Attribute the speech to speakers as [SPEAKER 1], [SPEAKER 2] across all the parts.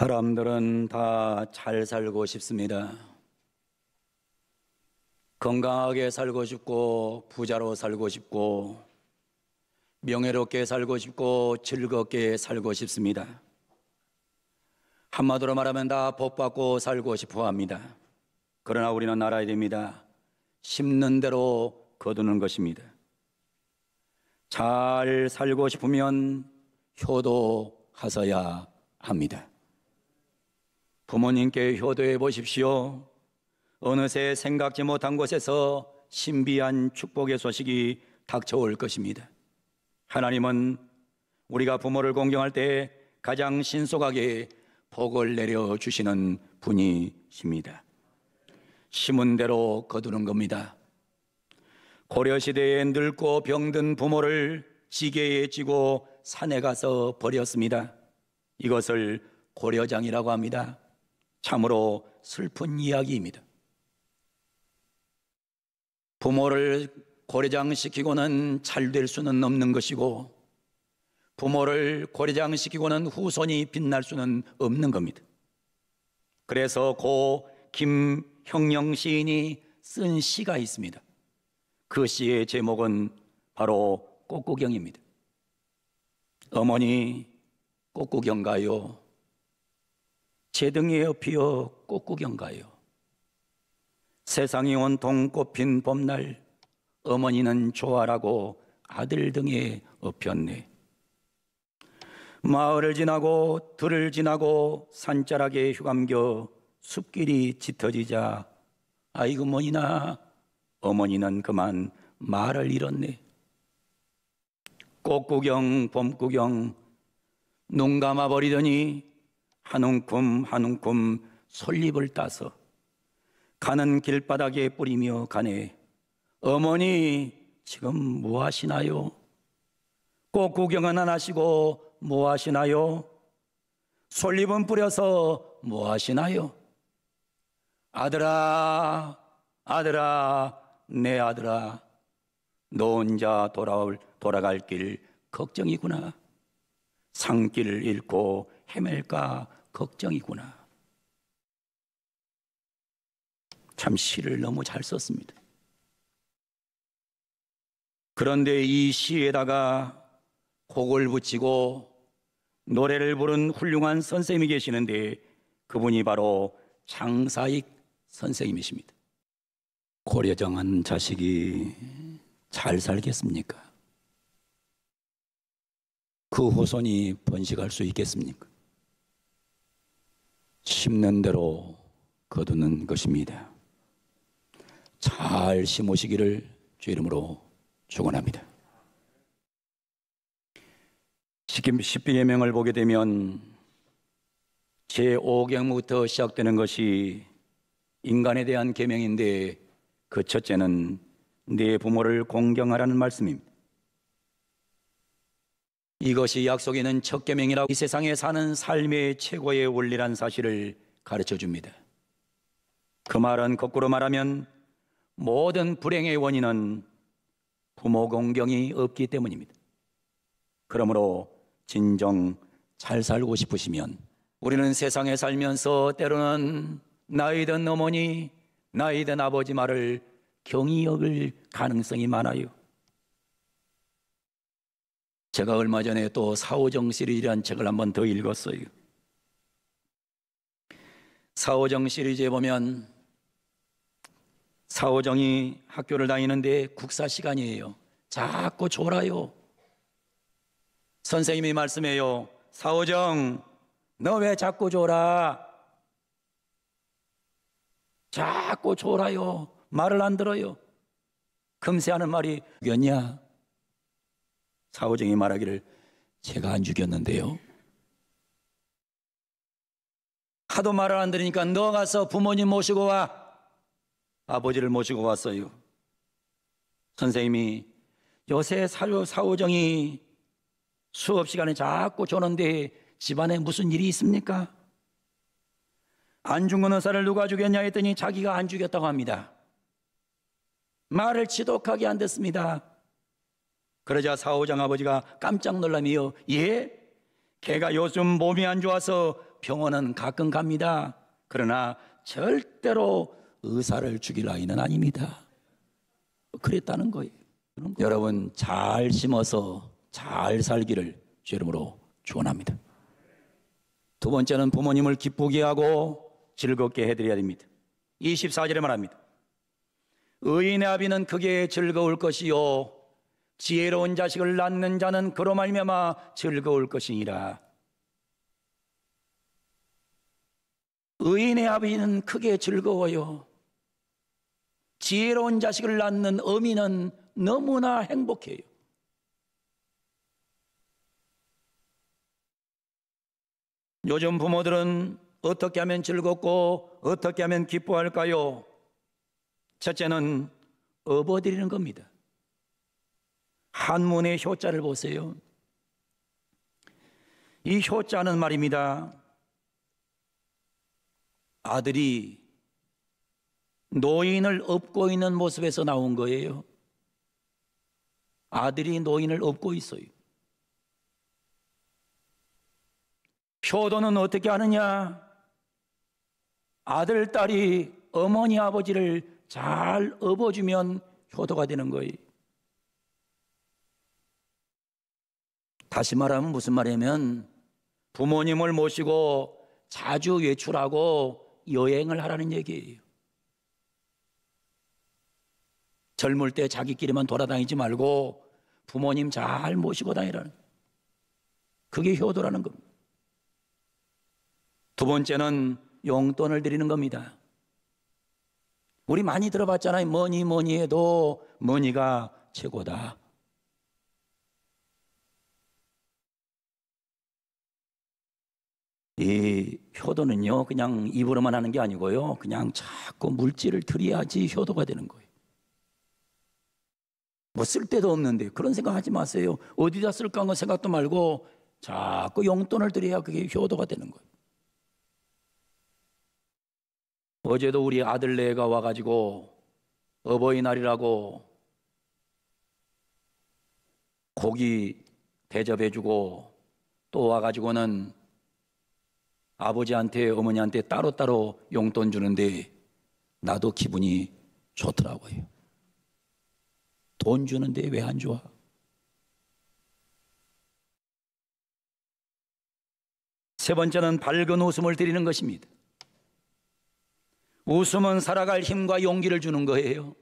[SPEAKER 1] 사람들은 다 잘 살고 싶습니다. 건강하게 살고 싶고, 부자로 살고 싶고, 명예롭게 살고 싶고, 즐겁게 살고 싶습니다. 한마디로 말하면 다 복받고 살고 싶어 합니다. 그러나 우리는 알아야 됩니다. 심는 대로 거두는 것입니다. 잘 살고 싶으면 효도하셔야 합니다. 부모님께 효도해 보십시오. 어느새 생각지 못한 곳에서 신비한 축복의 소식이 닥쳐올 것입니다. 하나님은 우리가 부모를 공경할 때 가장 신속하게 복을 내려주시는 분이십니다. 심은 대로 거두는 겁니다. 고려시대에 늙고 병든 부모를 지게에 지고 산에 가서 버렸습니다. 이것을 고려장이라고 합니다. 참으로 슬픈 이야기입니다. 부모를 고려장시키고는 잘 될 수는 없는 것이고, 부모를 고려장시키고는 후손이 빛날 수는 없는 겁니다. 그래서 고 김형령 시인이 쓴 시가 있습니다. 그 시의 제목은 바로 꽃구경입니다. 어머니 꽃구경 가요. 제 등에 업히어 꽃구경 가요. 세상이 온통 꽃핀 봄날 어머니는 좋아라고 아들 등에 업혔네. 마을을 지나고 들을 지나고 산자락에 휴감겨 숲길이 짙어지자 아이고 뭐니나 어머니는 그만 말을 잃었네. 꽃구경 봄구경 눈 감아버리더니 한 움큼 한 움큼 솔잎을 따서 가는 길바닥에 뿌리며 가네. 어머니 지금 뭐 하시나요? 꽃구경은 안 하시고 뭐 하시나요? 솔잎은 뿌려서 뭐 하시나요? 아들아 아들아 내 아들아 너 혼자 돌아갈 길 걱정이구나. 산길을 잃고 헤맬까 걱정이구나. 참 시를 너무 잘 썼습니다. 그런데 이 시에다가 곡을 붙이고 노래를 부른 훌륭한 선생님이 계시는데 그분이 바로 장사익 선생님이십니다. 고려정한 자식이 잘 살겠습니까? 그 후손이 번식할 수 있겠습니까? 심는 대로 거두는 것입니다. 잘 심으시기를 주 이름으로 축원합니다. 십계명을 보게 되면 제5경부터 시작되는 것이 인간에 대한 계명인데 그 첫째는 내 부모를 공경하라는 말씀입니다. 이것이 약속에 있는 첫 계명이라고 이 세상에 사는 삶의 최고의 원리란 사실을 가르쳐 줍니다. 그 말은 거꾸로 말하면 모든 불행의 원인은 부모 공경이 없기 때문입니다. 그러므로 진정 잘 살고 싶으시면 우리는 세상에 살면서 때로는 나이든 어머니, 나이든 아버지 말을 경히 여길 가능성이 많아요. 제가 얼마 전에 또 사오정 시리즈라는 책을 한 번 더 읽었어요. 사오정 시리즈에 보면 사오정이 학교를 다니는데 국사 시간이에요. 자꾸 졸아요. 선생님이 말씀해요. 사오정, 너 왜 자꾸 졸아? 자꾸 졸아요. 말을 안 들어요. 금세 하는 말이 죽였냐? 사오정이 말하기를 제가 안 죽였는데요. 하도 말을 안 들으니까 너 가서 부모님 모시고 와. 아버지를 모시고 왔어요. 선생님이 요새 사오정이 수업 시간에 자꾸 조는데 집안에 무슨 일이 있습니까? 안 죽은 의사를 누가 죽였냐 했더니 자기가 안 죽였다고 합니다. 말을 지독하게 안 듣습니다. 그러자 사오정 아버지가 깜짝 놀라며 예? 걔가 요즘 몸이 안 좋아서 병원은 가끔 갑니다. 그러나 절대로 의사를 죽일 아이는 아닙니다. 그랬다는 거예요. 여러분, 잘 심어서 잘 살기를 주 이름으로 축원합니다. 두 번째는 부모님을 기쁘게 하고 즐겁게 해드려야 됩니다. 24절에 말합니다. 의인의 아비는 크게 즐거울 것이요 지혜로운 자식을 낳는 자는 그로 말미암아 즐거울 것이니라. 의인의 아비는 크게 즐거워요. 지혜로운 자식을 낳는 어미는 너무나 행복해요. 요즘 부모들은 어떻게 하면 즐겁고 어떻게 하면 기뻐할까요? 첫째는 업어드리는 겁니다. 한문의 효자를 보세요. 이 효자는 말입니다. 아들이 노인을 업고 있는 모습에서 나온 거예요. 아들이 노인을 업고 있어요. 효도는 어떻게 하느냐? 아들, 딸이 어머니, 아버지를 잘 업어주면 효도가 되는 거예요. 다시 말하면 무슨 말이냐면 부모님을 모시고 자주 외출하고 여행을 하라는 얘기예요. 젊을 때 자기끼리만 돌아다니지 말고 부모님 잘 모시고 다니라는, 그게 효도라는 겁니다. 두 번째는 용돈을 드리는 겁니다. 우리 많이 들어봤잖아요. 뭐니 해도 뭐니가 최고다. 이 효도는요, 그냥 입으로만 하는 게 아니고요, 그냥 자꾸 물질을 드려야지 효도가 되는 거예요. 뭐 쓸데도 없는데 그런 생각하지 마세요. 어디다 쓸까 하는 생각도 말고 자꾸 용돈을 드려야 그게 효도가 되는 거예요. 어제도 우리 아들네가 와가지고 어버이날이라고 고기 대접해주고 또 와가지고는 아버지한테 어머니한테 따로따로 용돈 주는데 나도 기분이 좋더라고요. 돈 주는데 왜 안 좋아? 세 번째는 밝은 웃음을 드리는 것입니다. 웃음은 살아갈 힘과 용기를 주는 거예요.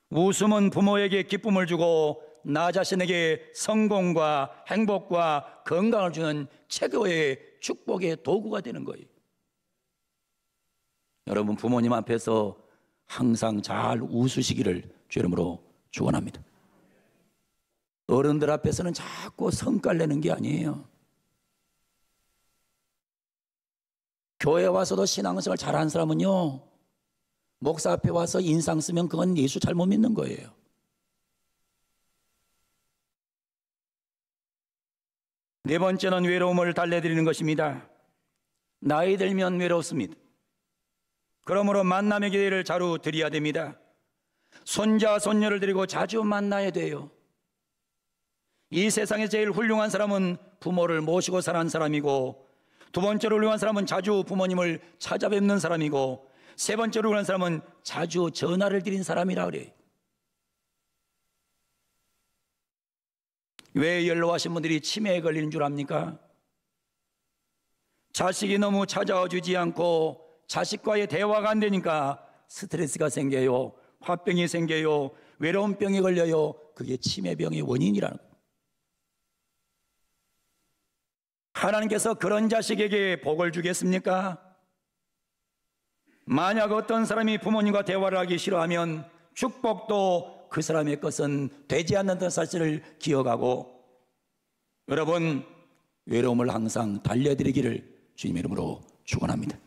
[SPEAKER 1] 웃음은 부모에게 기쁨을 주고 나 자신에게 성공과 행복과 건강을 주는 최고의 축복의 도구가 되는 거예요. 여러분, 부모님 앞에서 항상 잘 웃으시기를 주 이름으로 축원합니다. 어른들 앞에서는 자꾸 성깔 내는 게 아니에요. 교회 와서도 신앙생활 잘하는 사람은요, 목사 앞에 와서 인상 쓰면 그건 예수 잘못 믿는 거예요. 네 번째는 외로움을 달래드리는 것입니다. 나이 들면 외롭습니다. 그러므로 만남의 기회를 자주 드려야 됩니다. 손자, 손녀를 데리고 자주 만나야 돼요. 이 세상에 제일 훌륭한 사람은 부모를 모시고 사는 사람이고, 두 번째로 훌륭한 사람은 자주 부모님을 찾아뵙는 사람이고, 세 번째로 훌륭한 사람은 자주 전화를 드린 사람이라 그래요. 왜 연로하신 분들이 치매에 걸리는 줄 압니까? 자식이 너무 찾아와 주지 않고 자식과의 대화가 안 되니까 스트레스가 생겨요. 화병이 생겨요. 외로움병이 걸려요. 그게 치매병의 원인이라는 거예요. 하나님께서 그런 자식에게 복을 주겠습니까? 만약 어떤 사람이 부모님과 대화를 하기 싫어하면 축복도 그 사람의 것은 되지 않는다는 사실을 기억하고, 여러분, 외로움을 항상 달래드리기를 주님 이름으로 축원합니다.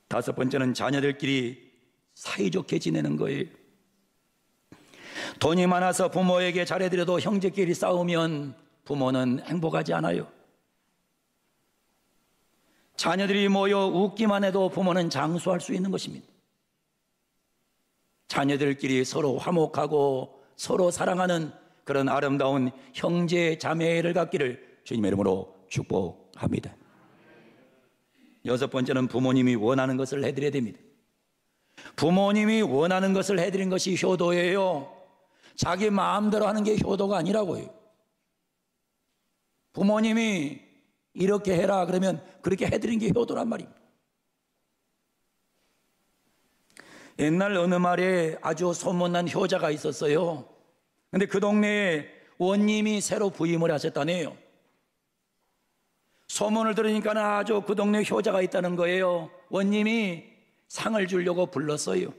[SPEAKER 1] 다섯 번째는 자녀들끼리 사이좋게 지내는 거예요. 돈이 많아서 부모에게 잘해드려도 형제끼리 싸우면 부모는 행복하지 않아요. 자녀들이 모여 웃기만 해도 부모는 장수할 수 있는 것입니다. 자녀들끼리 서로 화목하고 서로 사랑하는 그런 아름다운 형제 자매를 갖기를 주님의 이름으로 축복합니다. 합니다. 여섯 번째는 부모님이 원하는 것을 해드려야 됩니다. 부모님이 원하는 것을 해드린 것이 효도예요. 자기 마음대로 하는 게 효도가 아니라고요. 부모님이 이렇게 해라 그러면 그렇게 해드린 게 효도란 말입니다. 옛날 어느 마을에 아주 소문난 효자가 있었어요. 근데 그 동네에 원님이 새로 부임을 하셨다네요. 소문을 들으니까 아주 그 동네에 효자가 있다는 거예요. 원님이 상을 주려고 불렀어요.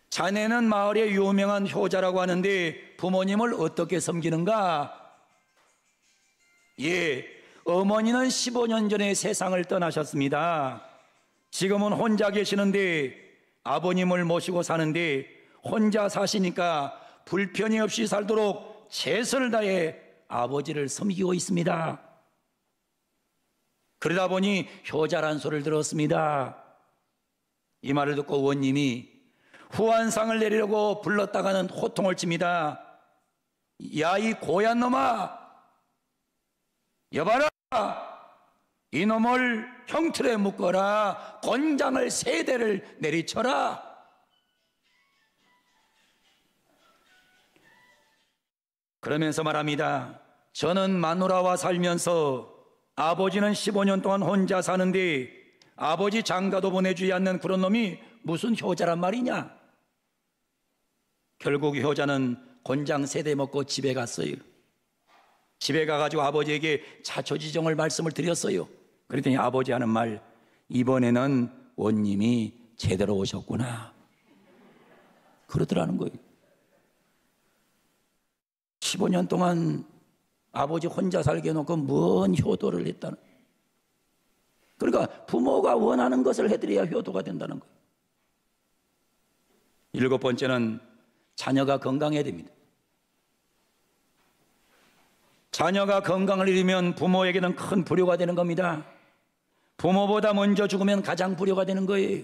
[SPEAKER 1] 자네는 마을의 유명한 효자라고 하는데 부모님을 어떻게 섬기는가? 예, 어머니는 15년 전에 세상을 떠나셨습니다. 지금은 혼자 계시는데 아버님을 모시고 사는데 혼자 사시니까 불편이 없이 살도록 최선을 다해 아버지를 섬기고 있습니다. 그러다 보니 효자란 소리를 들었습니다. 이 말을 듣고 원님이 후한상을 내리려고 불렀다가는 호통을 칩니다. 야, 이 고얀 놈아, 여봐라, 이놈을 형틀에 묶어라, 권장을 3대를 내리쳐라. 그러면서 말합니다. 저는 마누라와 살면서 아버지는 15년 동안 혼자 사는데 아버지 장가도 보내주지 않는 그런 놈이 무슨 효자란 말이냐? 결국 효자는 권장 3대 먹고 집에 갔어요. 집에 가가지고 아버지에게 자초지종을 말씀을 드렸어요. 그랬더니 아버지 하는 말, 이번에는 원님이 제대로 오셨구나, 그러더라는 거예요. 15년 동안 아버지 혼자 살게 해놓고 뭔 효도를 했다는. 그러니까 부모가 원하는 것을 해드려야 효도가 된다는 거예요. 7번째는 자녀가 건강해야 됩니다. 자녀가 건강을 잃으면 부모에게는 큰 불효가 되는 겁니다. 부모보다 먼저 죽으면 가장 불효가 되는 거예요.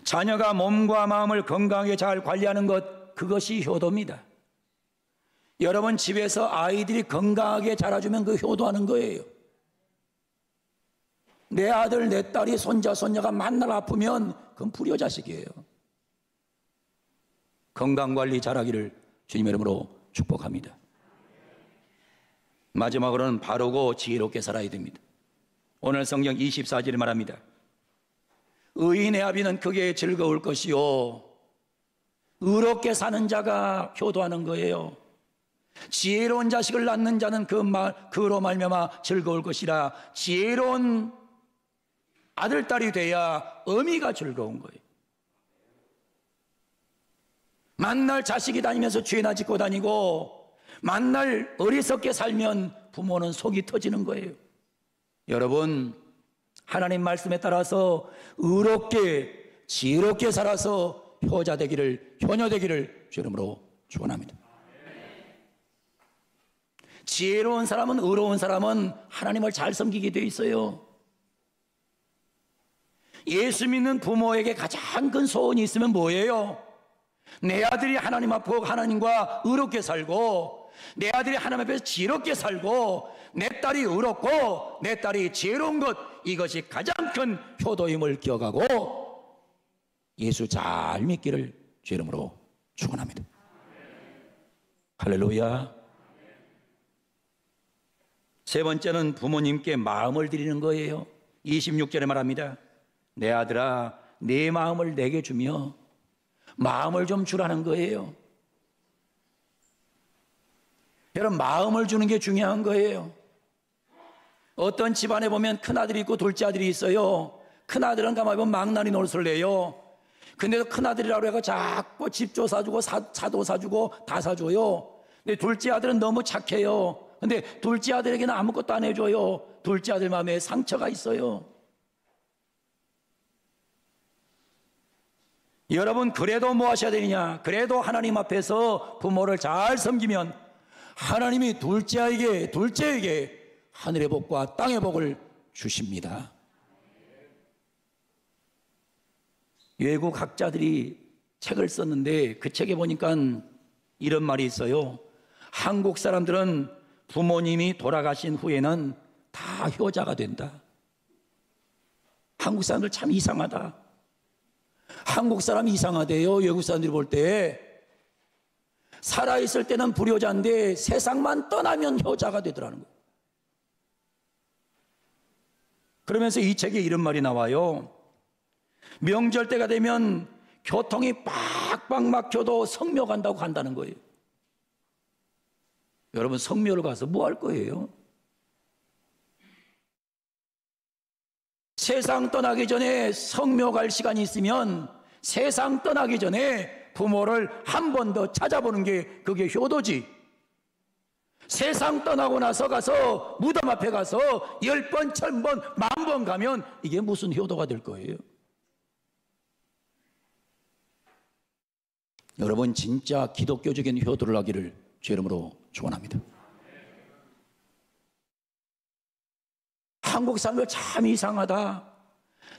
[SPEAKER 1] 자녀가 몸과 마음을 건강하게 잘 관리하는 것, 그것이 효도입니다. 여러분 집에서 아이들이 건강하게 자라주면 그 효도하는 거예요. 내 아들, 내 딸이, 손자, 손녀가 만날 아프면 그건 불효 자식이에요. 건강관리 잘하기를 주님의 이름으로 축복합니다. 마지막으로는 바르고 지혜롭게 살아야 됩니다. 오늘 성경 24절에 말합니다. 의인의 아비는 크게 즐거울 것이요, 의롭게 사는 자가 효도하는 거예요. 지혜로운 자식을 낳는 자는 그로 말미암아 즐거울 것이라. 지혜로운 아들, 딸이 돼야 어미가 즐거운 거예요. 만날 자식이 다니면서 죄나 짓고 다니고 만날 어리석게 살면 부모는 속이 터지는 거예요. 여러분, 하나님 말씀에 따라서 의롭게 지혜롭게 살아서 효자 되기를, 효녀 되기를 주 이름으로 축원합니다. 지혜로운 사람은, 의로운 사람은 하나님을 잘 섬기게 되어 있어요. 예수 믿는 부모에게 가장 큰 소원이 있으면 뭐예요? 내 아들이 하나님 앞에 하나님과 의롭게 살고, 내 아들이 하나님 앞에서 지혜롭게 살고, 내 딸이 의롭고 내 딸이 지혜로운 것, 이것이 가장 큰 효도임을 기억하고 예수 잘 믿기를 주 이름으로 축원합니다. 할렐루야. 세 번째는 부모님께 마음을 드리는 거예요. 26절에 말합니다. 내 아들아, 내 마음을 내게 주며, 마음을 좀 주라는 거예요. 여러분, 마음을 주는 게 중요한 거예요. 어떤 집안에 보면 큰아들이 있고 둘째 아들이 있어요. 큰아들은 가만히 보면 망나니 노릇을 내요. 근데도 큰아들이라고 해서 자꾸 집도 사주고 차도 사주고 다 사줘요. 근데 둘째 아들은 너무 착해요. 근데 둘째 아들에게는 아무것도 안 해줘요. 둘째 아들 마음에 상처가 있어요. 여러분, 그래도 뭐 하셔야 되느냐? 그래도 하나님 앞에서 부모를 잘 섬기면 하나님이 둘째에게 하늘의 복과 땅의 복을 주십니다. 외국 학자들이 책을 썼는데 그 책에 보니까 이런 말이 있어요. 한국 사람들은 부모님이 돌아가신 후에는 다 효자가 된다. 한국 사람들 참 이상하다. 한국 사람 이상하대요. 외국 사람들이 볼 때 살아있을 때는 불효자인데 세상만 떠나면 효자가 되더라는 거예요. 그러면서 이 책에 이런 말이 나와요. 명절 때가 되면 교통이 빡빡 막혀도 성묘 간다고 간다는 거예요. 여러분, 성묘를 가서 뭐 할 거예요? 세상 떠나기 전에 성묘 갈 시간이 있으면 세상 떠나기 전에 부모를 한 번 더 찾아보는 게 그게 효도지. 세상 떠나고 나서 가서 무덤 앞에 가서 10번, 1000번, 10,000번 가면 이게 무슨 효도가 될 거예요? 여러분, 진짜 기독교적인 효도를 하기를 주의 이름으로 축원합니다. 한국 사람들 참 이상하다.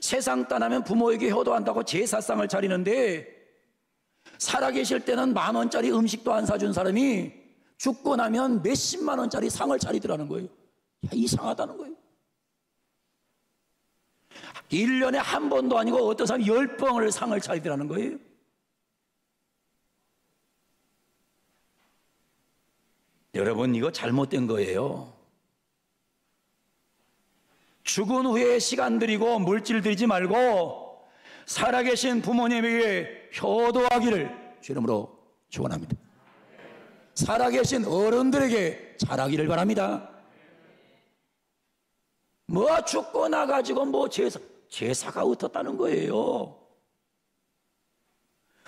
[SPEAKER 1] 세상 떠나면 부모에게 효도한다고 제사상을 차리는데 살아계실 때는 10,000원짜리 음식도 안 사준 사람이 죽고 나면 몇십만 원짜리 상을 차리더라는 거예요. 야, 이상하다는 거예요. 1년에 한 번도 아니고 어떤 사람이 10번을 상을 차리더라는 거예요. 여러분, 이거 잘못된 거예요. 죽은 후에 시간 들이고 물질 들이지 말고 살아계신 부모님에게 효도하기를 주 이름으로 축원합니다. 살아계신 어른들에게 잘하기를 바랍니다. 뭐 죽고 나가지고 뭐 제사가 어떻다는 거예요.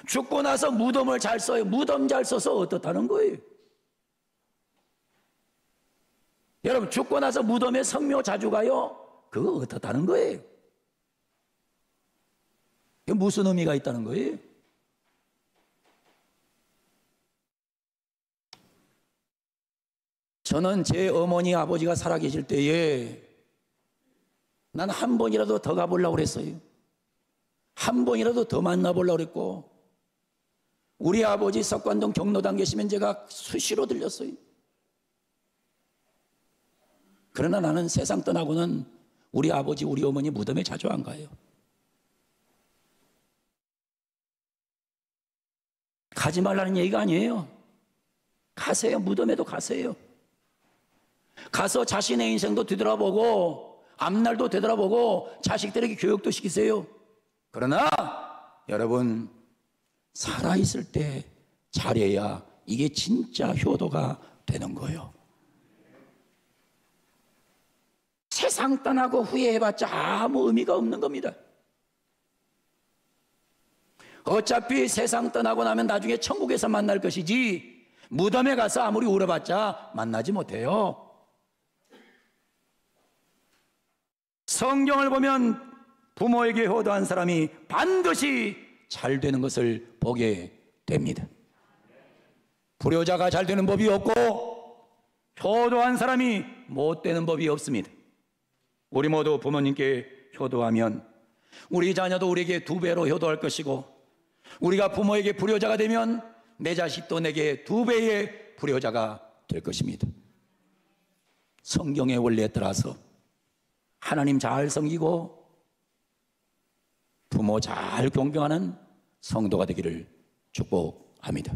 [SPEAKER 1] 죽고 나서 무덤을 잘 써요. 무덤 잘 써서 어떻다는 거예요. 여러분, 죽고 나서 무덤에 성묘 자주 가요? 그거 어떻다는 거예요? 이게 무슨 의미가 있다는 거예요? 저는 제 어머니 아버지가 살아계실 때에 난 한 번이라도 더 가보려고 그랬어요. 한 번이라도 더 만나보려고 그랬고, 우리 아버지 석관동 경로당 계시면 제가 수시로 들렸어요. 그러나 나는 세상 떠나고는 우리 아버지, 우리 어머니 무덤에 자주 안 가요. 가지 말라는 얘기가 아니에요. 가세요. 무덤에도 가세요. 가서 자신의 인생도 되돌아보고 앞날도 되돌아보고 자식들에게 교육도 시키세요. 그러나 여러분, 살아있을 때 잘해야 이게 진짜 효도가 되는 거예요. 세상 떠나고 후회해봤자 아무 의미가 없는 겁니다. 어차피 세상 떠나고 나면 나중에 천국에서 만날 것이지 무덤에 가서 아무리 울어봤자 만나지 못해요. 성경을 보면 부모에게 효도한 사람이 반드시 잘 되는 것을 보게 됩니다. 불효자가 잘 되는 법이 없고 효도한 사람이 못 되는 법이 없습니다. 우리 모두 부모님께 효도하면 우리 자녀도 우리에게 2배로 효도할 것이고, 우리가 부모에게 불효자가 되면 내 자식도 내게 2배의 불효자가 될 것입니다. 성경의 원리에 따라서 하나님 잘 섬기고 부모 잘 존경하는 성도가 되기를 축복합니다.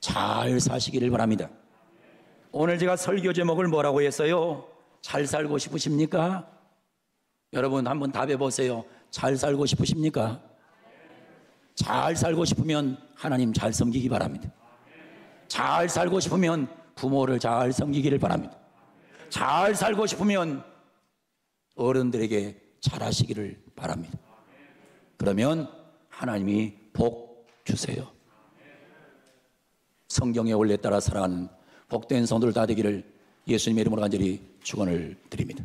[SPEAKER 1] 잘 사시기를 바랍니다. 오늘 제가 설교 제목을 뭐라고 했어요? 잘 살고 싶으십니까? 여러분 한번 답해 보세요. 잘 살고 싶으십니까? 잘 살고 싶으면 하나님 잘 섬기기 바랍니다. 잘 살고 싶으면 부모를 잘 섬기기를 바랍니다. 잘 살고 싶으면 어른들에게 잘하시기를 바랍니다. 그러면 하나님이 복 주세요. 성경의 원리에 따라 살아가는 복된 성도들 다 되기를 예수님의 이름으로 간절히 축원을 드립니다.